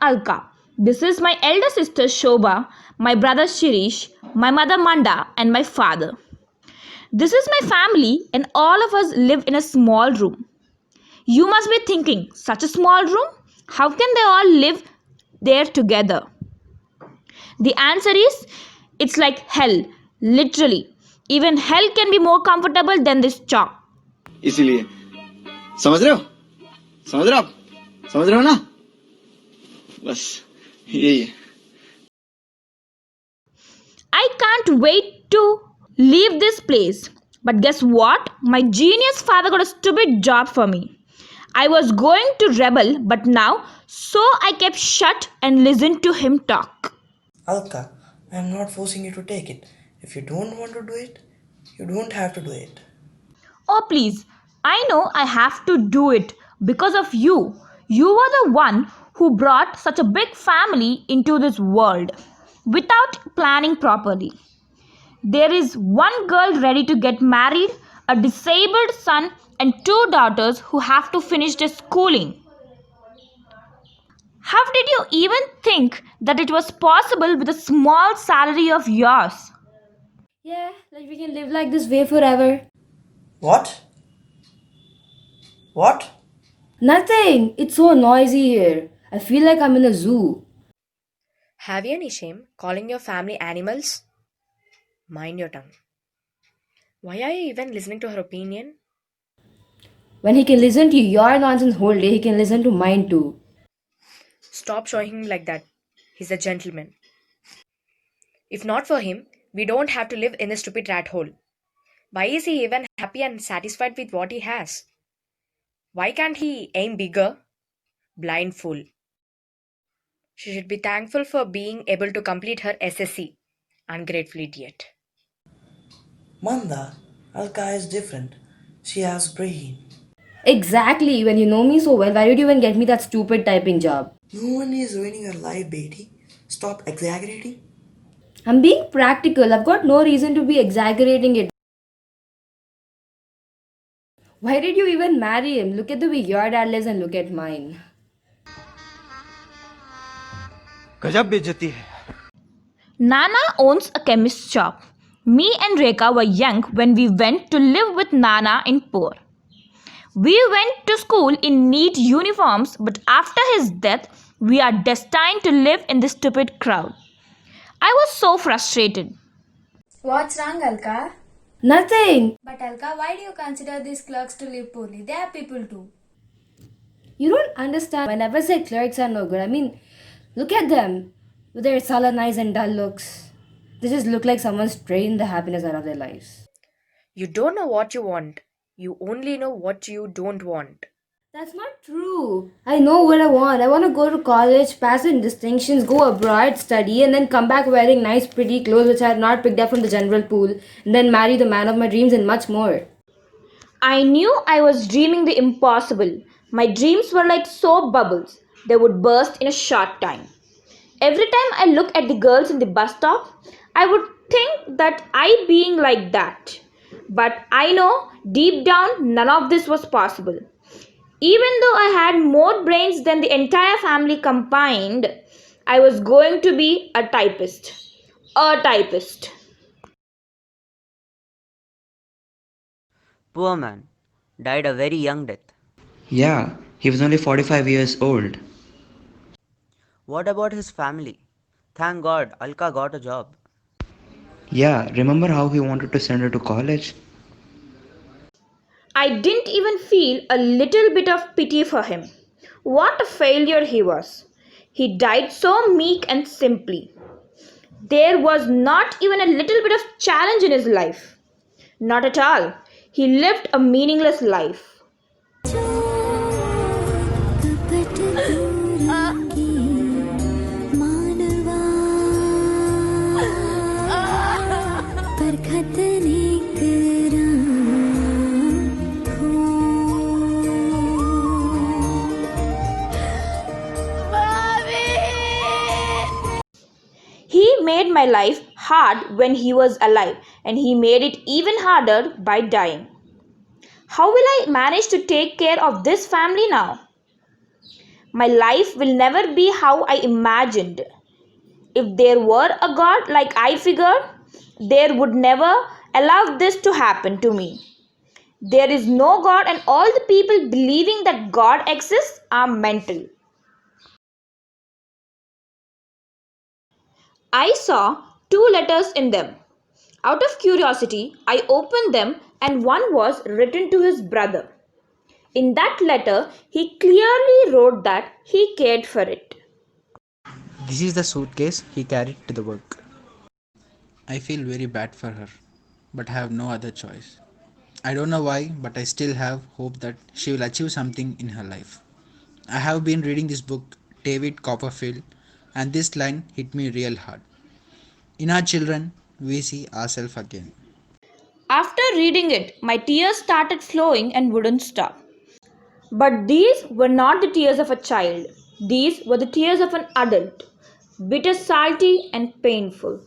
Alka. This is my elder sister Shobha, my brother Shirish, my mother Manda, and my father. This is my family, and all of us live in a small room. You must be thinking, such a small room? How can they all live there together? The answer is it's like hell, literally. Even hell can be more comfortable than this chalk. इसीलिए समझ रहे हो समझ रहे हो आप समझ रहे हो ना बस यही है I can't wait to leave this place. But guess what? My genius father got a stupid job for me. I was going to rebel, but now, so I kept shut and listened to him talk. Alka, I am not forcing you to take it. If you don't want to do it, you don't have to do it. Oh, please, I know I have to do it because of you. You were the one who brought such a big family into this world without planning properly. There is one girl ready to get married, a disabled son, and two daughters who have to finish their schooling. How did you even think that it was possible with a small salary of yours? Yeah, like we can live like this way forever. What? What? Nothing! It's so noisy here. I feel like I'm in a zoo. Have you any shame calling your family animals? Mind your tongue. Why are you even listening to her opinion? When he can listen to your nonsense whole day, he can listen to mine too. Stop showing him like that. He's a gentleman. If not for him, we don't have to live in a stupid rat hole. Why is he even happy and satisfied with what he has? Why can't he aim bigger? Blind fool. She should be thankful for being able to complete her SSC. Ungrateful idiot. Manda, Alka is different. She has brain. Exactly, when you know me so well, why did you even get me that stupid typing job? No one is ruining your life, Betty. Stop exaggerating. I'm being practical, I've got no reason to be exaggerating it. Why did you even marry him? Look at the way your dad lives and look at mine. गजब बेइज्जती है Nana owns a chemist shop. Me and Rekha were young when we went to live with Nana in Pur. We went to school in neat uniforms, but after his death, we are destined to live in this stupid crowd. I was so frustrated. What's wrong, Alka? Nothing! But Alka, why do you consider these clerks to live poorly? They are people too. You don't understand. I never say clerks are no good. I mean, look at them with their sullen eyes and dull looks. They just look like someone's drained the happiness out of their lives. You don't know what you want. You only know what you don't want. That's not true. I know what I want. I want to go to college, pass in distinctions, go abroad, study, and then come back wearing nice, pretty clothes which I had not picked up from the general pool, and then marry the man of my dreams and much more. I knew I was dreaming the impossible. My dreams were like soap bubbles, they would burst in a short time. Every time I look at the girls in the bus stop, I would think that I being like that. But I know deep down none of this was possible. Even though I had more brains than the entire family combined, I was going to be a typist. A typist. Poor man. Died a very young death. Yeah, he was only 45 years old. What about his family? Thank God, Alka got a job. Yeah, remember how he wanted to send her to college? I didn't even feel a little bit of pity for him. What a failure he was. He died so meek and simply. There was not even a little bit of challenge in his life. Not at all. He lived a meaningless life. He made my life hard when he was alive, and he made it even harder by dying. How will I manage to take care of this family now? My life will never be how I imagined. If there were a God like I figured, there would never allow this to happen to me. There is no God, and all the people believing that God exists are mental. I saw two letters in them. Out of curiosity, I opened them, and one was written to his brother. In that letter, he clearly wrote that he cared for it. This is the suitcase he carried to the work. I feel very bad for her, but I have no other choice. I don't know why, but I still have hope that she will achieve something in her life. I have been reading this book, David Copperfield, and this line hit me real hard. In our children, we see ourselves again. After reading it, my tears started flowing and wouldn't stop. But these were not the tears of a child. These were the tears of an adult, bitter, salty, and painful.